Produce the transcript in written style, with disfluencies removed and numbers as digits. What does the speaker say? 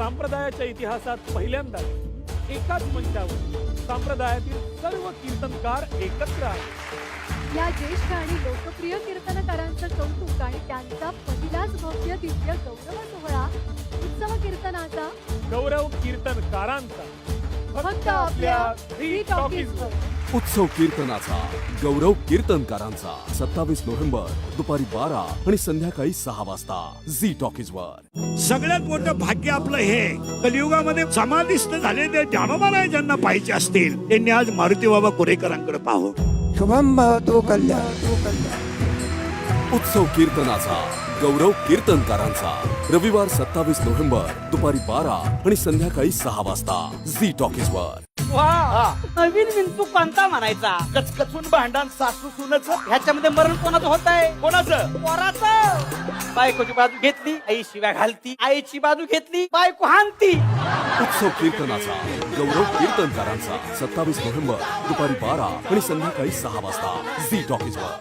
संप्रदायाच्या इतिहासात पहिल्यांदाच एकाच मंचावर संप्रदायातील सर्व कीर्तनकार एकत्र आले। या ज्येष्ठ आणि लोकप्रिय कीर्तनकारांचं कौतुक आणि त्यांचा पहिलाच भव्य दिव्य गौरव सोहळा उत्सव कीर्तनाचा गौरव कीर्तनकारांचा फक्त आपल्या फ्री टॉकीजवर। उत्सव कीर्तनाचा गौरव कीर्तनकारांचा 27 नोव्हेंबर दुपारी 12 आणि संध्याकाळी 6 वाजता झी टॉकीज वर। सगळ्यात मोठं भाग्य आपलं हे कलियुगामध्ये समाधिस्थ झाले ते ज्ञानोबा ज्यांना पाहिजे असतील त्यांनी आज मारुती बाबा कोरेकरांकडे पाहावं। शुभम भवतु कल्याण। उत्सव कीर्तनाचा गौरव कीर्तनकारांचा रविवार 27 नोव्हेंबर दुपारी 12 आणि संध्याकाळी 6 वाजता झी टॉकीज वर। नवीन विंचू कोणता म्हणायचा? कचकचून भांडण सासू सुनच ह्याच्यामध्ये मरण कोणाचं होत आहे? कोणाचं? पोराचं। बायकोची बाजू घेतली, आई शिव्या घालती, आईची बाजू घेतली, बायको हाणती। उत्सव कीर्तनाचा गौरव कीर्तनकारांचा 27 नोव्हेंबर दुपारी 12 आणि संध्याकाळी 6 वाजता झी टॉकीज वर।